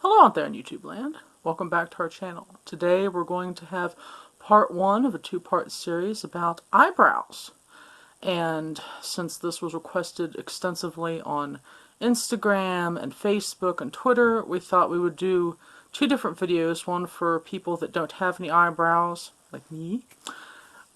Hello out there in YouTube land. Welcome back to our channel. Today we're going to have part one of a two-part series about eyebrows. And since this was requested extensively on Instagram and Facebook and Twitter, we thought we would do two different videos. One for people that don't have any eyebrows, like me.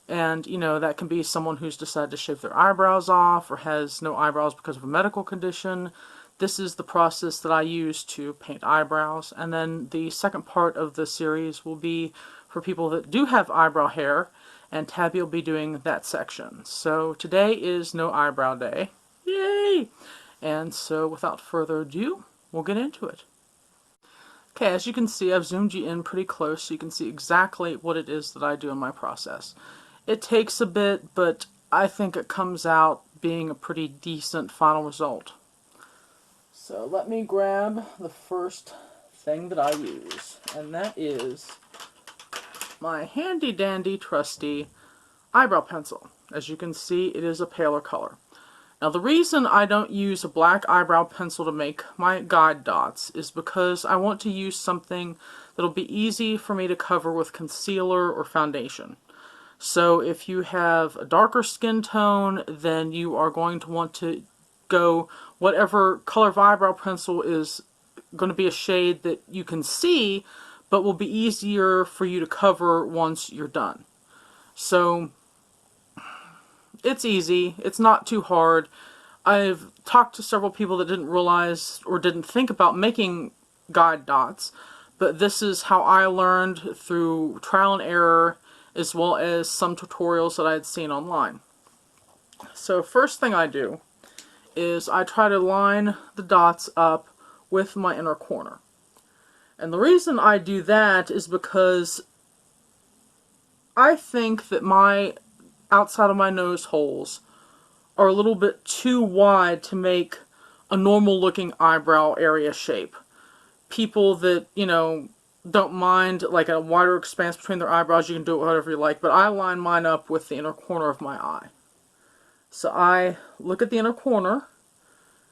And, you know, that can be someone who's decided to shave their eyebrows off or has no eyebrows because of a medical condition. This is the process that I use to paint eyebrows. And then the second part of the series will be for people that do have eyebrow hair, and Tabby will be doing that section. So today is no eyebrow day. Yay! And so without further ado, we'll get into it. Okay, as you can see, I've zoomed you in pretty close so you can see exactly what it is that I do in my process. It takes a bit, but I think it comes out being a pretty decent final result. So let me grab the first thing that I use, and that is my handy dandy trusty eyebrow pencil. As you can see, it is a paler color. Now the reason I don't use a black eyebrow pencil to make my guide dots is because I want to use something that'll be easy for me to cover with concealer or foundation. So if you have a darker skin tone, then you are going to want to go whatever color of eyebrow pencil is going to be a shade that you can see, but will be easier for you to cover once you're done. So it's easy. It's not too hard. I've talked to several people that didn't realize or didn't think about making guide dots, but this is how I learned through trial and error, as well as some tutorials that I had seen online. So first thing I do is I try to line the dots up with my inner corner. And the reason I do that is because I think that my outside of my nose holes are a little bit too wide to make a normal looking eyebrow area shape. People that, you know, don't mind like a wider expanse between their eyebrows, you can do it whatever you like, but I line mine up with the inner corner of my eye. So I look at the inner corner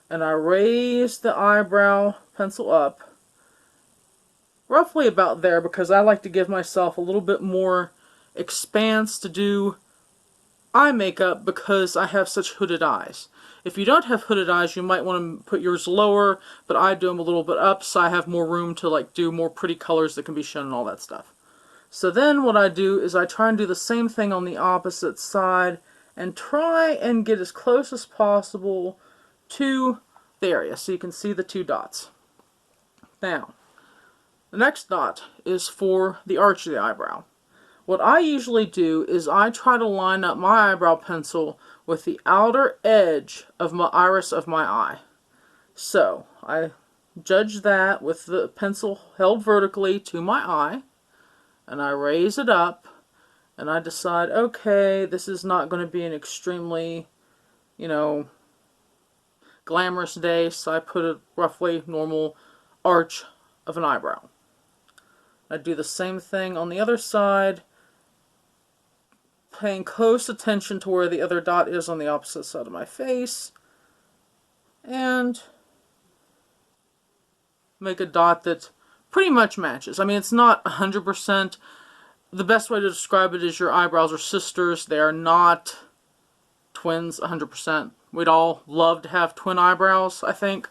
and I raise the eyebrow pencil up roughly about there, because I like to give myself a little bit more expanse to do eye makeup because I have such hooded eyes. If you don't have hooded eyes, you might want to put yours lower, but I do them a little bit up so I have more room to like do more pretty colors that can be shown and all that stuff. So then what I do is I try and do the same thing on the opposite side and try and get as close as possible to the area so you can see the two dots. Now, the next dot is for the arch of the eyebrow. What I usually do is I try to line up my eyebrow pencil with the outer edge of my iris of my eye. So, I judge that with the pencil held vertically to my eye, and I raise it up, and I decide, okay, this is not going to be an extremely, you know, glamorous day, so I put a roughly normal arch of an eyebrow. I do the same thing on the other side, paying close attention to where the other dot is on the opposite side of my face, and make a dot that pretty much matches. I mean, it's not 100%. The best way to describe it is your eyebrows are sisters. They are not twins 100%. We'd all love to have twin eyebrows, I think.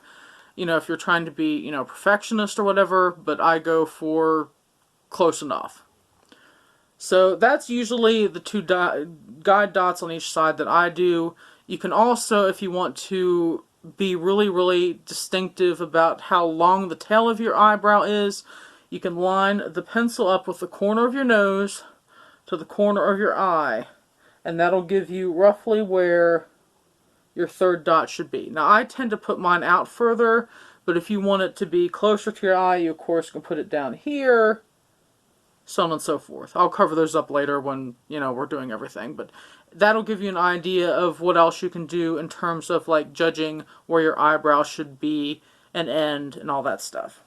You know, if you're trying to be, you know, perfectionist or whatever, but I go for close enough. So that's usually the two guide dots on each side that I do. You can also, if you want to be really distinctive about how long the tail of your eyebrow is, you can line the pencil up with the corner of your nose to the corner of your eye, and that'll give you roughly where your third dot should be. Now I tend to put mine out further, but if you want it to be closer to your eye, you of course can put it down here, so on and so forth. I'll cover those up later when, you know, we're doing everything, but that'll give you an idea of what else you can do in terms of like judging where your eyebrow should be and end and all that stuff.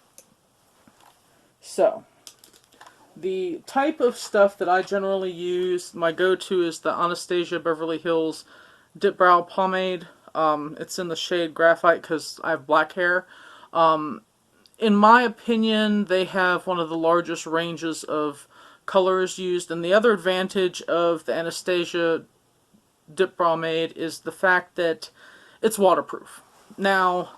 So, the type of stuff that I generally use, my go-to is the Anastasia Beverly Hills Dip Brow Pomade. It's in the shade Graphite because I have black hair. in my opinion, they have one of the largest ranges of colors used, and the other advantage of the Anastasia Dip Pomade is the fact that it's waterproof. Now,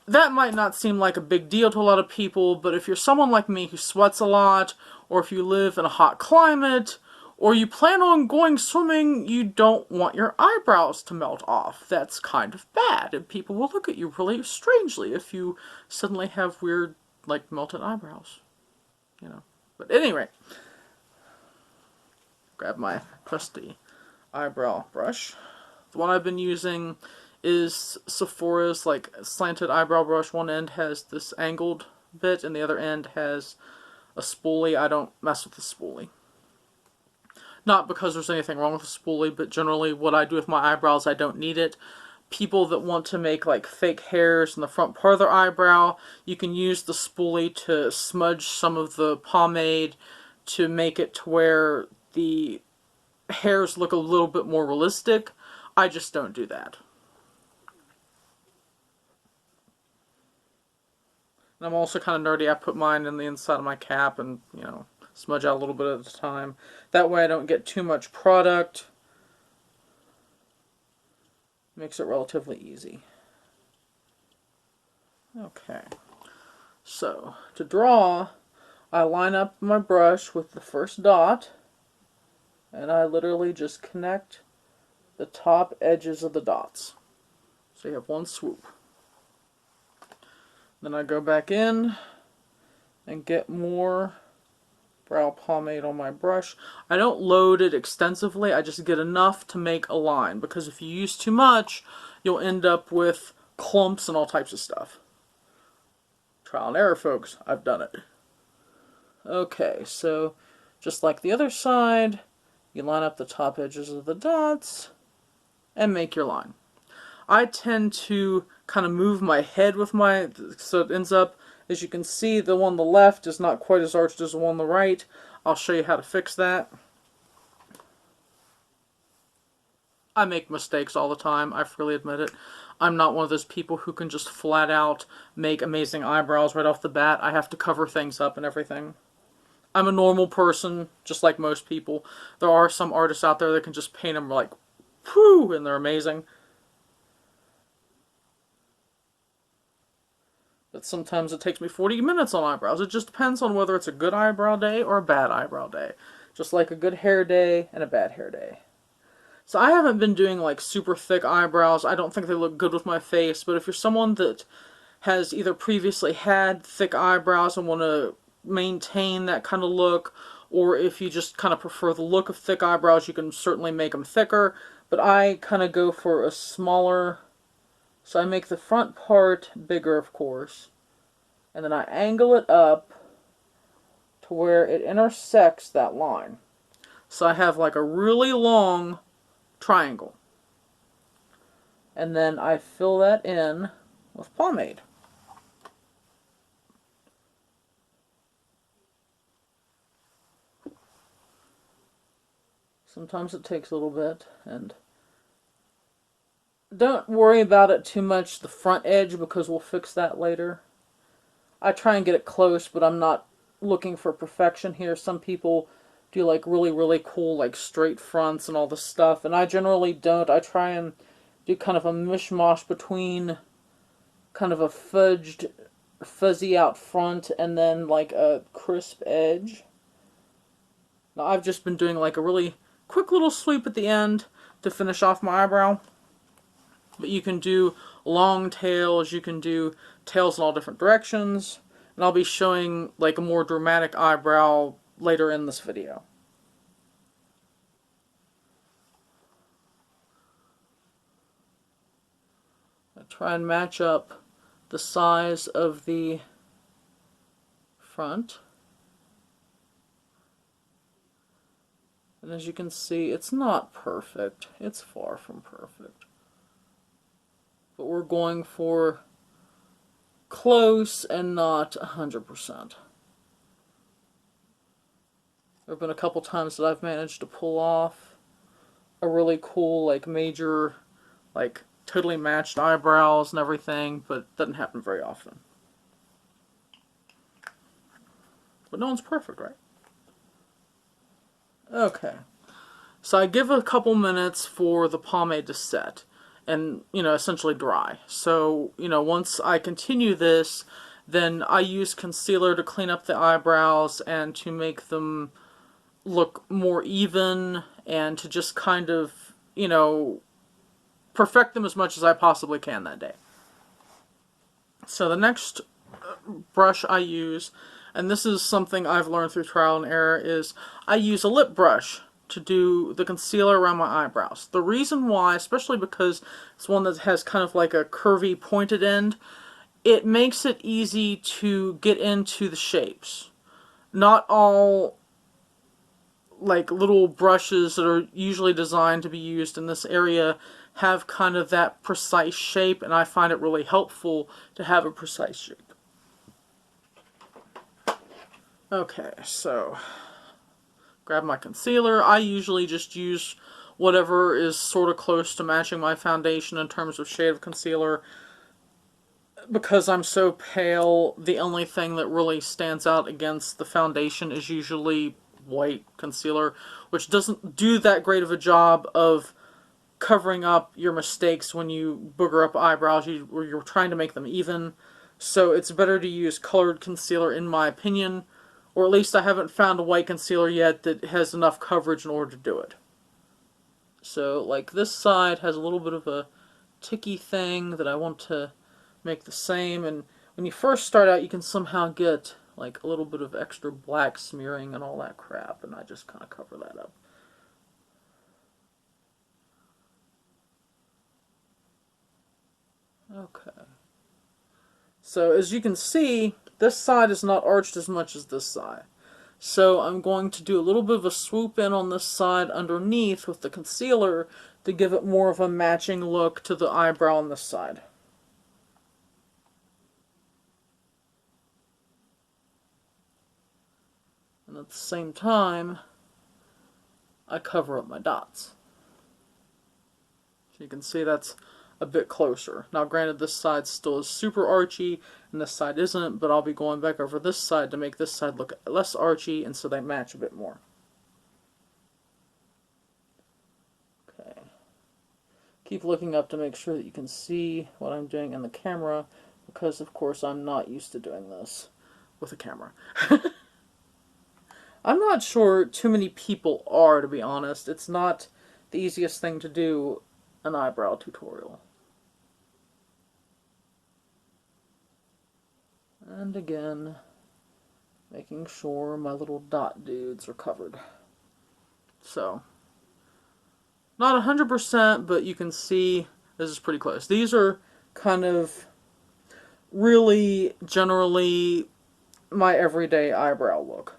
that might not seem like a big deal to a lot of people, but if you're someone like me who sweats a lot, or if you live in a hot climate, or you plan on going swimming, you don't want your eyebrows to melt off. That's kind of bad, and people will look at you really strangely if you suddenly have weird, like, melted eyebrows. You know. But at any rate, grab my trusty eyebrow brush. The one I've been using is Sephora's, like, slanted eyebrow brush. One end has this angled bit, and the other end has a spoolie. I don't mess with the spoolie. Not because there's anything wrong with the spoolie, but generally what I do with my eyebrows, I don't need it. People that want to make, like, fake hairs in the front part of their eyebrow, you can use the spoolie to smudge some of the pomade to make it to where the hairs look a little bit more realistic. I just don't do that. And I'm also kind of nerdy. I put mine in the inside of my cap and, you know, smudge out a little bit at a time. That way I don't get too much product. Makes it relatively easy. Okay. So, to draw, I line up my brush with the first dot, and I literally just connect the top edges of the dots. So you have one swoop. Then I go back in and get more brow pomade on my brush. I don't load it extensively, I just get enough to make a line, because if you use too much, you'll end up with clumps and all types of stuff. Trial and error, folks. I've done it. Okay, so just like the other side, you line up the top edges of the dots and make your line. I tend to kind of move my head with my, so it ends up, as you can see, the one on the left is not quite as arched as the one on the right. I'll show you how to fix that. I make mistakes all the time, I freely admit it. I'm not one of those people who can just flat out make amazing eyebrows right off the bat. I have to cover things up and everything. I'm a normal person, just like most people. There are some artists out there that can just paint them like, whew, and they're amazing. But sometimes it takes me 40 minutes on eyebrows. It just depends on whether it's a good eyebrow day or a bad eyebrow day. Just like a good hair day and a bad hair day. So I haven't been doing like super thick eyebrows. I don't think they look good with my face. But if you're someone that has either previously had thick eyebrows and want to maintain that kind of look, or if you just kind of prefer the look of thick eyebrows, you can certainly make them thicker. But I kind of go for a smaller. So I make the front part bigger, of course, and then I angle it up to where it intersects that line. So I have like a really long triangle. And then I fill that in with pomade. Sometimes it takes a little bit, and don't worry about it too much, the front edge, because we'll fix that later. I try and get it close, but I'm not looking for perfection here. Some people do like really cool like straight fronts and all this stuff, and I generally don't. I try and do kind of a mishmash between kind of a fudged, fuzzy out front and then like a crisp edge. Now I've just been doing like a really quick little sweep at the end to finish off my eyebrow. But you can do long tails, you can do tails in all different directions, and I'll be showing like a more dramatic eyebrow later in this video. I try and match up the size of the front. And as you can see, it's not perfect. It's far from perfect. But we're going for close and not 100%. There have been a couple times that I've managed to pull off a really cool, like, major, like, totally matched eyebrows and everything, but it doesn't happen very often. but no one's perfect, right? Okay. So I give a couple minutes for the pomade to set and, essentially dry. So, once I continue this, then I use concealer to clean up the eyebrows and to make them look more even and to just kind of, perfect them as much as I possibly can that day. So the next brush I use, and this is something I've learned through trial and error, is I use a lip brush to do the concealer around my eyebrows. The reason why, especially because it's one that has kind of like a curvy pointed end, it makes it easy to get into the shapes. Not all like little brushes that are usually designed to be used in this area have kind of that precise shape, and I find it really helpful to have a precise shape. Okay, so grab my concealer. I usually just use whatever is sort of close to matching my foundation in terms of shade of concealer. Because I'm so pale, the only thing that really stands out against the foundation is usually white concealer, which doesn't do that great of a job of covering up your mistakes when you booger up eyebrows or you're trying to make them even. So it's better to use colored concealer in my opinion, or at least I haven't found a white concealer yet that has enough coverage in order to do it. So like this side has a little bit of a ticky thing that I want to make the same, and when you first start out you can somehow get like a little bit of extra black smearing and all that crap, and I just kind of cover that up. Okay. So as you can see, this side is not arched as much as this side. So I'm going to do a little bit of a swoop in on this side underneath with the concealer to give it more of a matching look to the eyebrow on this side. And at the same time, I cover up my dots. So you can see that's a bit closer. Now granted, this side still is super archy and this side isn't, but I'll be going back over this side to make this side look less archy and so they match a bit more. Okay. Keep looking up to make sure that you can see what I'm doing in the camera, because of course I'm not used to doing this with a camera. I'm not sure too many people are, to be honest. It's not the easiest thing to do, an eyebrow tutorial. And again, making sure my little dot dudes are covered. So, not 100%, but you can see this is pretty close. These are kind of really generally my everyday eyebrow look.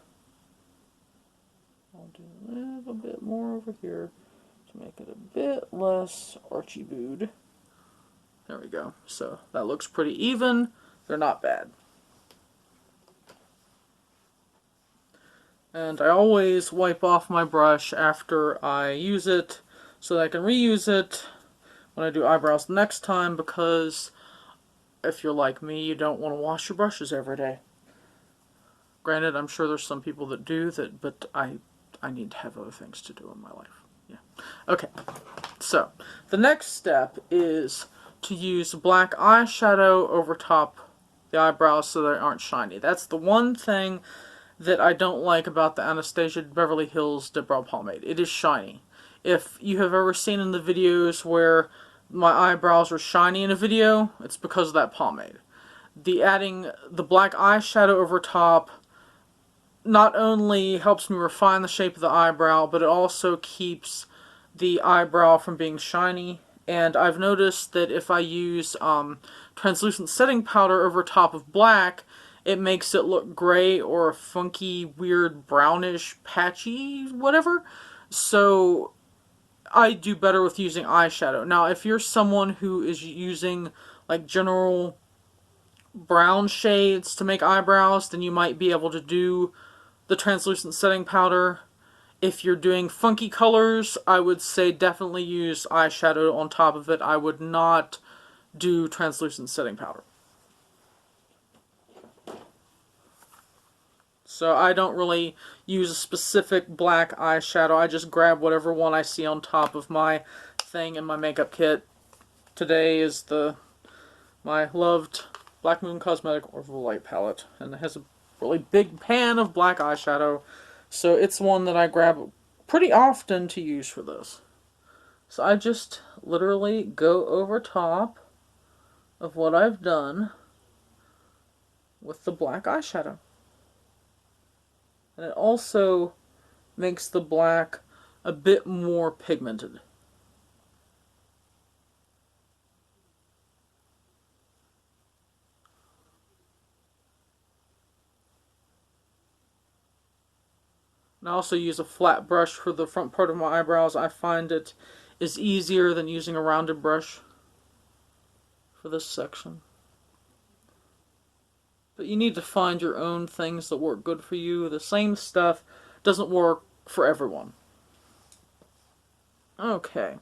I'll do a little bit more over here to make it a bit less archy-booed. There we go. So that looks pretty even. They're not bad. And I always wipe off my brush after I use it so that I can reuse it when I do eyebrows next time, because if you're like me, you don't want to wash your brushes every day. Granted, I'm sure there's some people that do that, but I need to have other things to do in my life. Yeah. Okay. So, the next step is to use black eyeshadow over top the eyebrows so they aren't shiny. That's the one thing that I don't like about the Anastasia Beverly Hills Dip Brow Pomade. It is shiny. If you have ever seen in the videos where my eyebrows are shiny in a video, it's because of that pomade. Adding the black eyeshadow over top not only helps me refine the shape of the eyebrow, but it also keeps the eyebrow from being shiny. And I've noticed that if I use translucent setting powder over top of black, it makes it look gray or funky, weird, brownish, patchy, whatever. So I do better with using eyeshadow. Now, if you're someone who is using like general brown shades to make eyebrows, then you might be able to do the translucent setting powder. If you're doing funky colors, I would say definitely use eyeshadow on top of it. I would not do translucent setting powder. So I don't really use a specific black eyeshadow. I just grab whatever one I see on top of my thing in my makeup kit. Today is my loved Black Moon Cosmetic Orville Light palette, and it has a really big pan of black eyeshadow, so it's one that I grab pretty often to use for this. So I just literally go over top of what I've done with the black eyeshadow. And it also makes the black a bit more pigmented. And I also use a flat brush for the front part of my eyebrows. I find it is easier than using a rounded brush for this section. But you need to find your own things that work good for you. The same stuff doesn't work for everyone. Okay,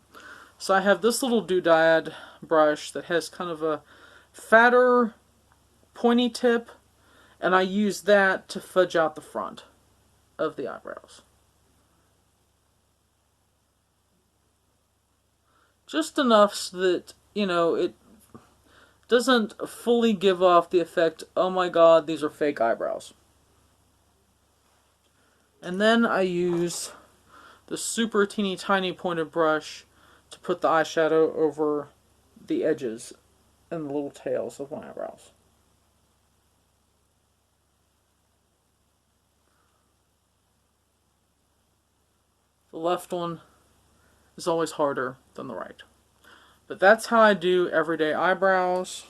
so I have this little doodad brush that has kind of a fatter, pointy tip, and I use that to fudge out the front of the eyebrows. Just enough so that, you know, it doesn't fully give off the effect, oh my god, these are fake eyebrows. And then I use the super teeny tiny pointed brush to put the eyeshadow over the edges and the little tails of my eyebrows. The left one is always harder than the right. But that's how I do everyday eyebrows.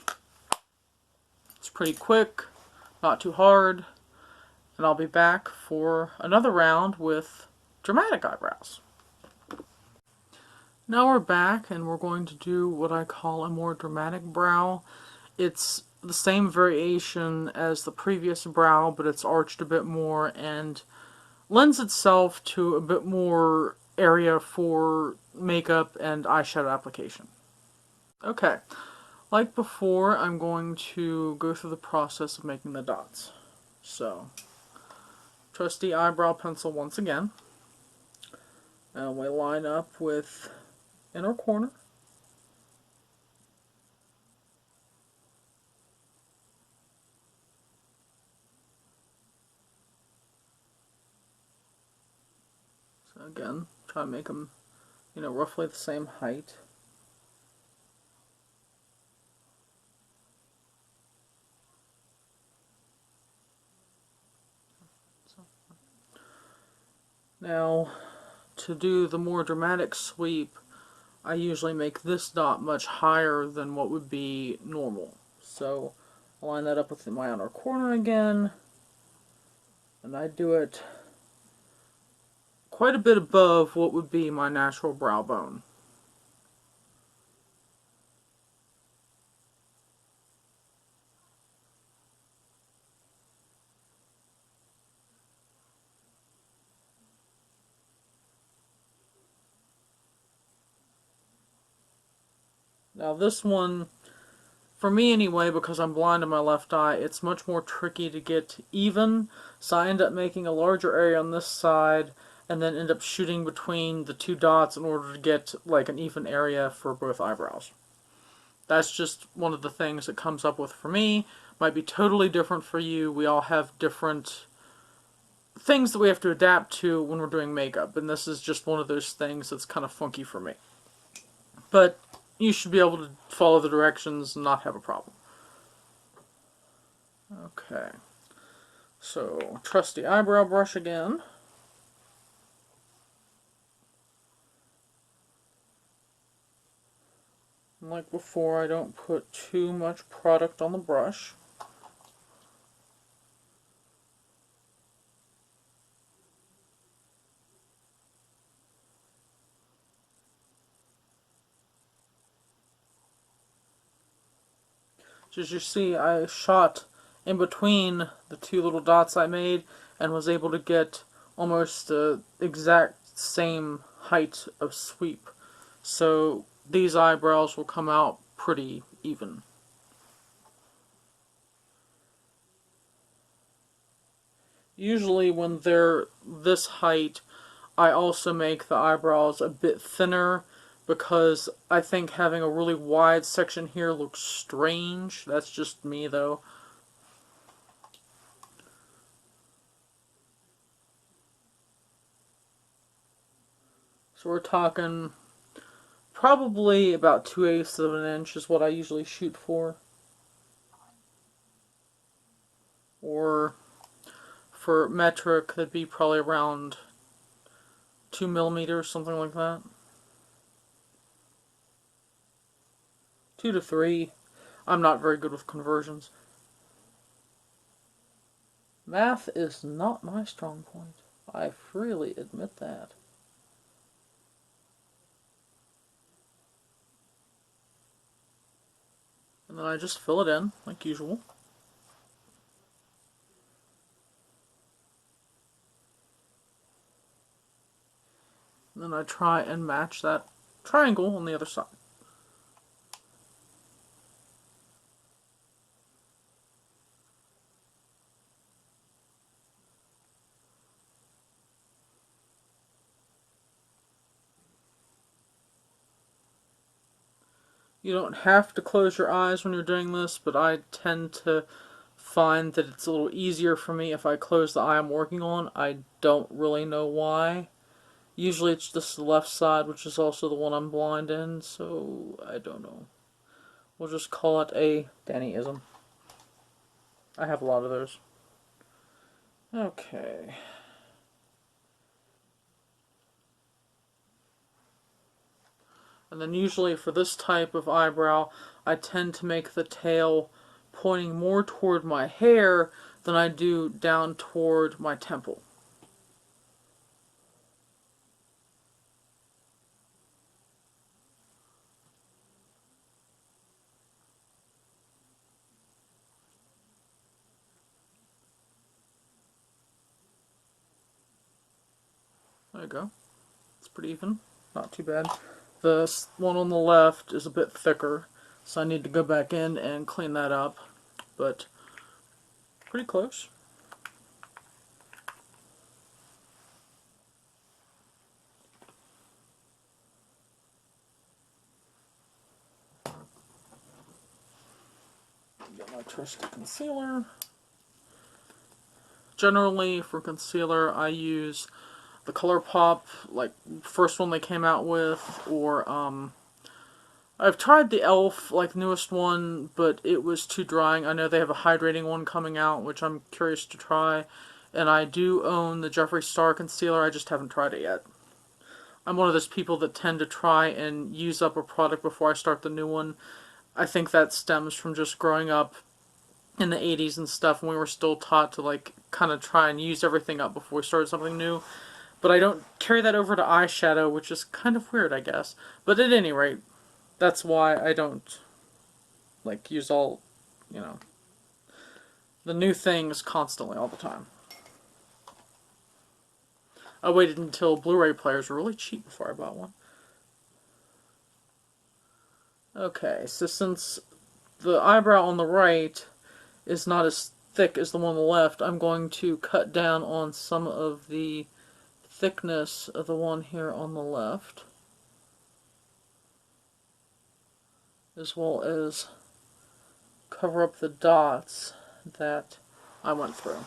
It's pretty quick, not too hard, and I'll be back for another round with dramatic eyebrows. Now we're back and we're going to do what I call a more dramatic brow. It's the same variation as the previous brow, but it's arched a bit more and lends itself to a bit more area for makeup and eyeshadow application. Okay, like before, I'm going to go through the process of making the dots. So, trusty eyebrow pencil once again, and we line up with inner corner. So again, try to make them, roughly the same height. Now, to do the more dramatic sweep, I usually make this dot much higher than what would be normal. So, I'll line that up with my outer corner again, and I do it quite a bit above what would be my natural brow bone. Now this one, for me anyway, because I'm blind in my left eye, it's much more tricky to get even, so I end up making a larger area on this side, and then end up shooting between the two dots in order to get like an even area for both eyebrows. That's just one of the things that comes up with for me. Might be totally different for you. We all have different things that we have to adapt to when we're doing makeup, and this is just one of those things that's kind of funky for me. But you should be able to follow the directions and not have a problem. Okay, so trusty eyebrow brush again. And like before, I don't put too much product on the brush. As you see, I shot in between the two little dots I made and was able to get almost the exact same height of sweep. So these eyebrows will come out pretty even. Usually when they're this height, I also make the eyebrows a bit thinner because I think having a really wide section here looks strange. That's just me though. So we're talking probably about 2/8 of an inch is what I usually shoot for. Or for metric, that'd be probably around 2 millimeters, something like that. 2 to 3. I'm not very good with conversions. Math is not my strong point. I freely admit that. And then I just fill it in, like usual. And then I try and match that triangle on the other side. You don't have to close your eyes when you're doing this, but I tend to find that it's a little easier for me if I close the eye I'm working on. I don't really know why. Usually it's just the left side, which is also the one I'm blind in, so I don't know. We'll just call it a Daniism. I have a lot of those. Okay. And then usually for this type of eyebrow, I tend to make the tail pointing more toward my hair than I do down toward my temple. There you go. It's pretty even. Not too bad. The one on the left is a bit thicker, so I need to go back in and clean that up. But pretty close. Get my trusty concealer. Generally, for concealer, I use the ColourPop, like first one they came out with, or I've tried the e.l.f. like newest one, but it was too drying. I know they have a hydrating one coming out, which I'm curious to try, and I do own the Jeffree Star concealer. I just haven't tried it yet. I'm one of those people that tend to try and use up a product before I start the new one. I think that stems from just growing up in the 80s and stuff when we were still taught to like kind of try and use everything up before we started something new. But I don't carry that over to eyeshadow, which is kind of weird, I guess. But at any rate, that's why I don't like use all, you know, the new things constantly all the time. I waited until Blu-ray players were really cheap before I bought one. Okay, so since the eyebrow on the right is not as thick as the one on the left, I'm going to cut down on some of the thickness of the one here on the left, as well as cover up the dots that I went through.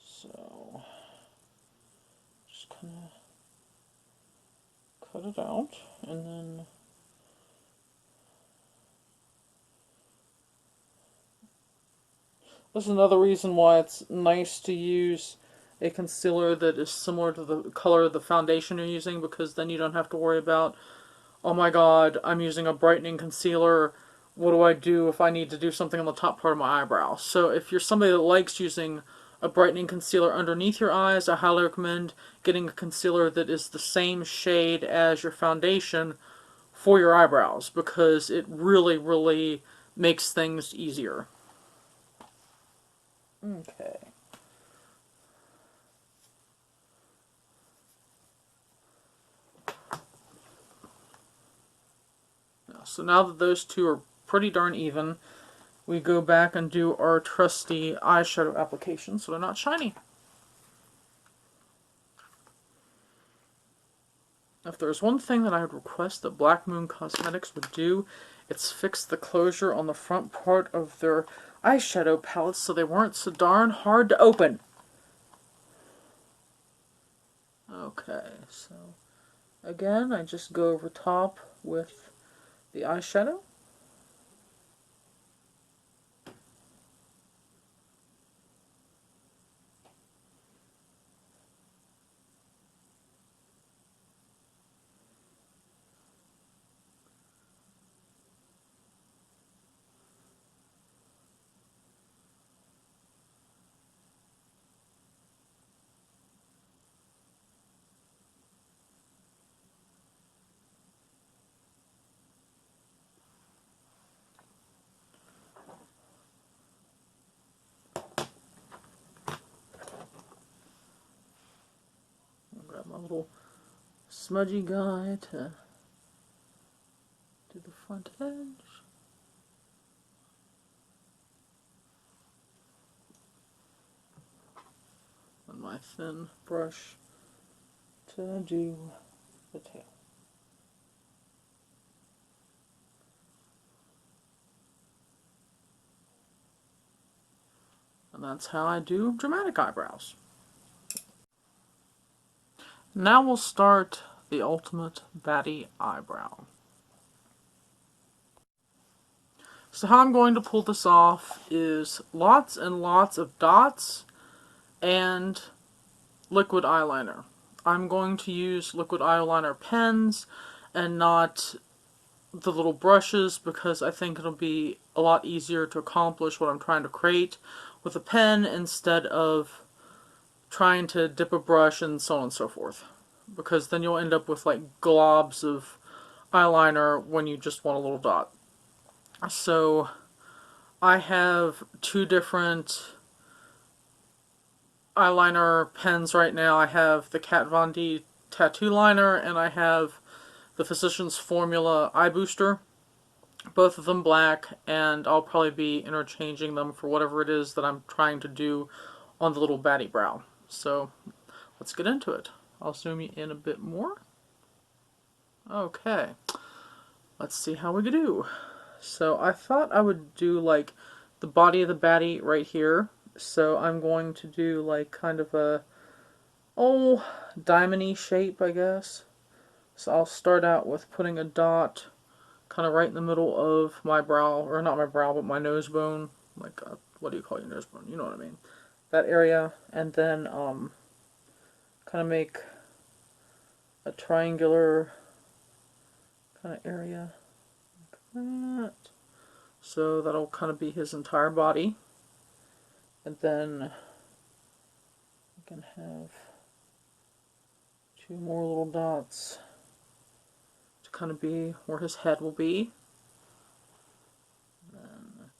So, just kind of cut it out, and then this is another reason why it's nice to use a concealer that is similar to the color of the foundation you're using, because then you don't have to worry about, oh my god, I'm using a brightening concealer, what do I do if I need to do something on the top part of my eyebrow? So if you're somebody that likes using a brightening concealer underneath your eyes, I highly recommend getting a concealer that is the same shade as your foundation for your eyebrows, because it really, really makes things easier. Okay. So now that those two are pretty darn even, we go back and do our trusty eyeshadow application so they're not shiny. If there's one thing that I would request that Black Moon Cosmetics would do, it's fix the closure on the front part of their eyeshadow palettes so they weren't so darn hard to open. Okay, so again, I just go over top with the eyeshadow. I'll grab my little smudgy guy to do the front edge. And my thin brush to do the tail. And that's how I do dramatic eyebrows. Now we'll start the ultimate baddie eyebrow. So how I'm going to pull this off is lots and lots of dots and liquid eyeliner. I'm going to use liquid eyeliner pens and not the little brushes because I think it'll be a lot easier to accomplish what I'm trying to create with a pen instead of trying to dip a brush and so on and so forth. Because then you'll end up with like globs of eyeliner when you just want a little dot. So I have two different eyeliner pens right now. I have the Kat Von D tattoo liner and I have the Physicians Formula Eye Booster. Both of them black, and I'll probably be interchanging them for whatever it is that I'm trying to do on the little baddie brow. So let's get into it. I'll zoom you in a bit more. Okay, let's see how we do. So I thought I would do like the body of the baddie right here. So I'm going to do like kind of a diamond-y shape, I guess. So I'll start out with putting a dot kind of right in the middle of my brow, or not my brow, but my nose bone. Like, what do you call your nose bone? You know what I mean. That area, and then kind of make a triangular kind of area like that. So that'll kind of be his entire body. And then we can have two more little dots to kind of be where his head will be. Then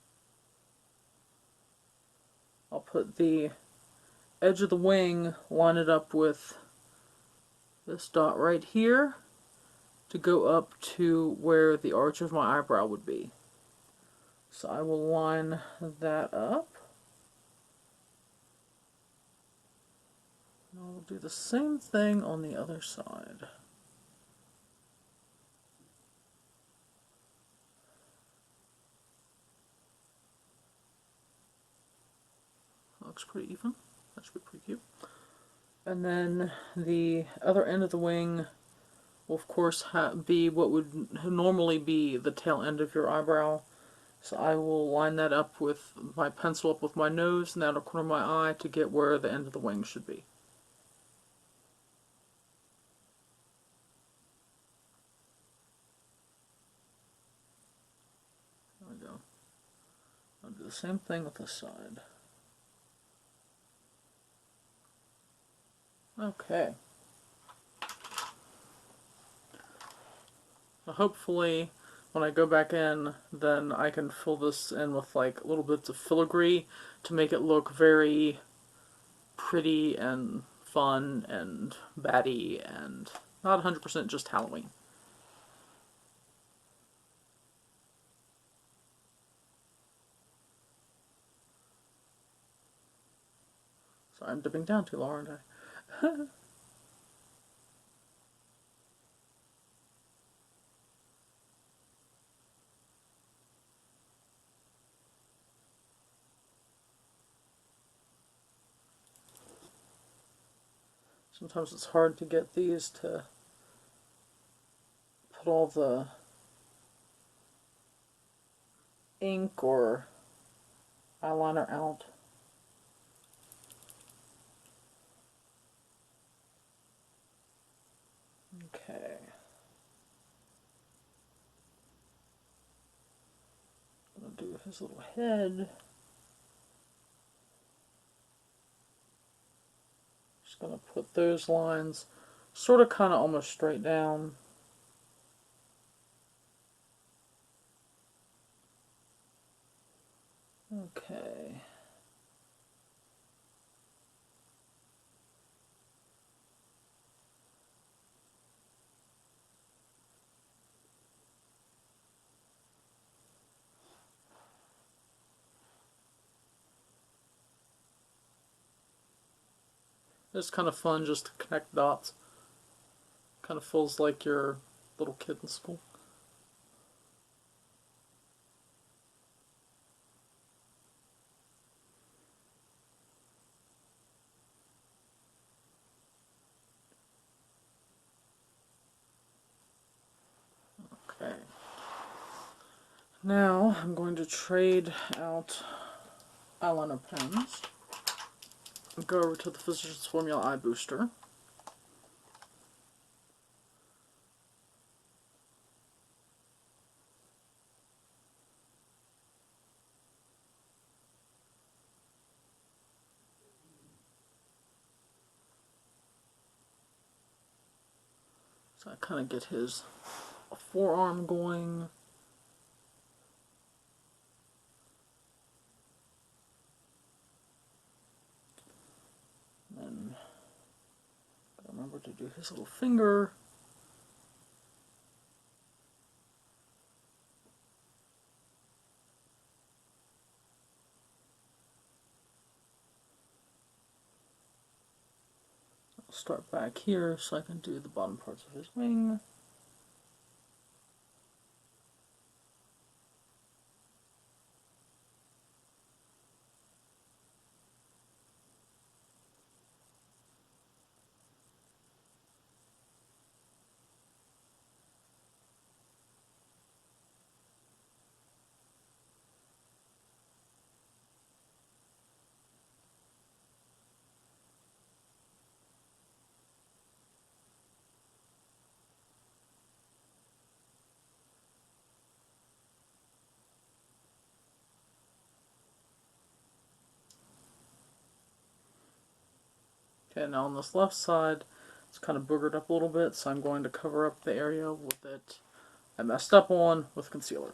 I'll put the edge of the wing, line it up with this dot right here to go up to where the arch of my eyebrow would be. So I will line that up. And I'll do the same thing on the other side. Looks pretty even. That should be pretty cute. And then the other end of the wing will of course be what would normally be the tail end of your eyebrow. So I will line that up with my pencil up with my nose and the outer corner of my eye to get where the end of the wing should be. There we go. I'll do the same thing with this side. Okay. So hopefully when I go back in, then I can fill this in with like little bits of filigree to make it look very pretty and fun and baddie and not 100% just Halloween. Sorry, I'm dipping down too low, aren't I? Sometimes it's hard to get these to put all the ink or eyeliner out. Okay. I'm going to do his little head. Just going to put those lines sort of kind of almost straight down. Okay. It's kind of fun just to connect dots. Kind of feels like you're a little kid in school. Okay. Now I'm going to trade out eyeliner pens. Go over to the Physicians Formula Eye Booster. So I kind of get his forearm going. And remember to do his little finger. I'll start back here so I can do the bottom parts of his wing. Okay, now on this left side, it's kind of boogered up a little bit, so I'm going to cover up the area with it I messed up on with concealer.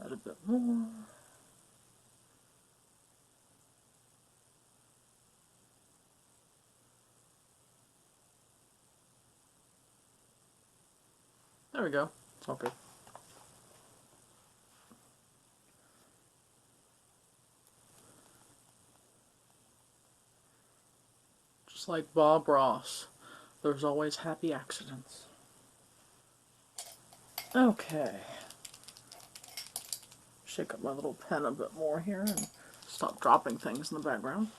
Add a bit more. There we go. It's all good. Just like Bob Ross, there's always happy accidents. Okay. Shake up my little pen a bit more here and stop dropping things in the background.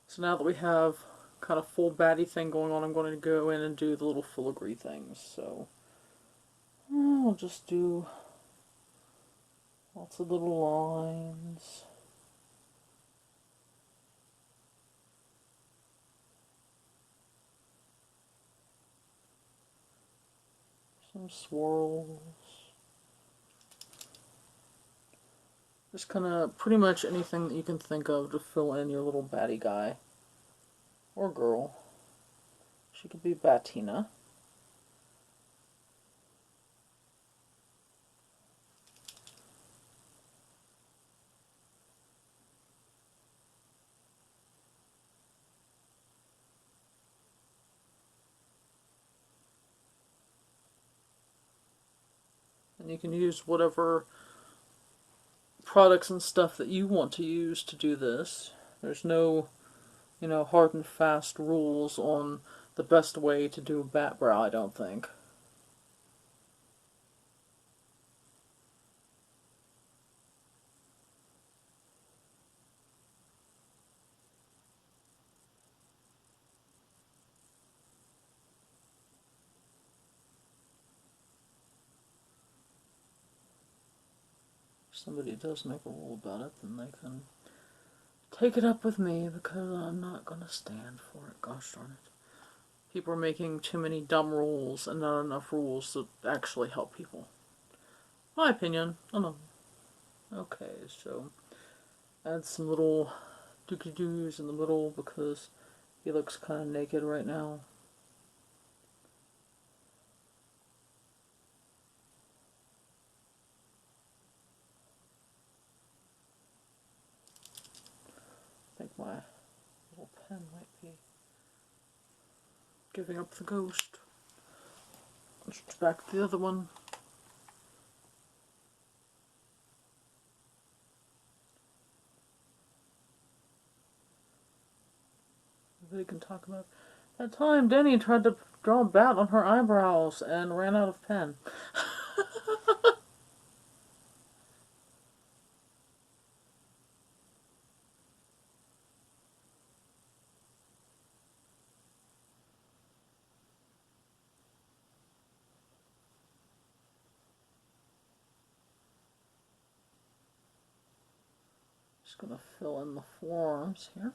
So now that we have kind of full baddie thing going on, I'm going to go in and do the little filigree things. So I'll just do Lots of little lines. Some swirls. Just kind of pretty much anything that you can think of to fill in your little baddie guy. Or girl. She could be Batina. And you can use whatever products and stuff that you want to use to do this. There's no, hard and fast rules on the best way to do a bat brow, I don't think. If somebody does make a rule about it, then they can take it up with me, because I'm not going to stand for it. Gosh darn it. People are making too many dumb rules and not enough rules that actually help people. My opinion. I don't know. Okay, so add some little dookie-doos in the middle because he looks kind of naked right now. I think my little pen might be giving up the ghost. Let's back to the other one. Everybody can talk about that time Dani tried to draw a bat on her eyebrows and ran out of pen. Just gonna fill in the forearms here.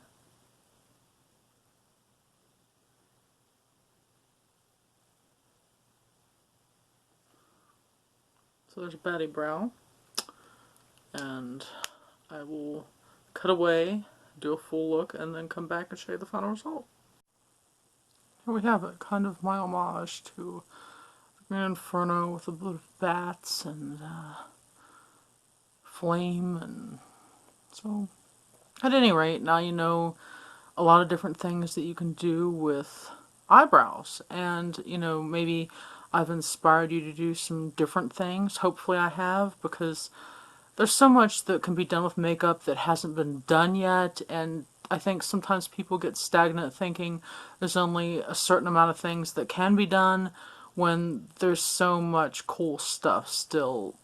So there's Batty Brow, and I will cut away, do a full look, and then come back and show you the final result. Here we have it, kind of my homage to Green Inferno with a bit of bats and flame, and so at any rate, now you know a lot of different things that you can do with eyebrows, and maybe I've inspired you to do some different things. Hopefully I have, because there's so much that can be done with makeup that hasn't been done yet, and I think sometimes people get stagnant thinking there's only a certain amount of things that can be done when there's so much cool stuff still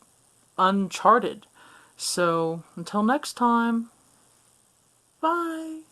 uncharted. So until next time, bye!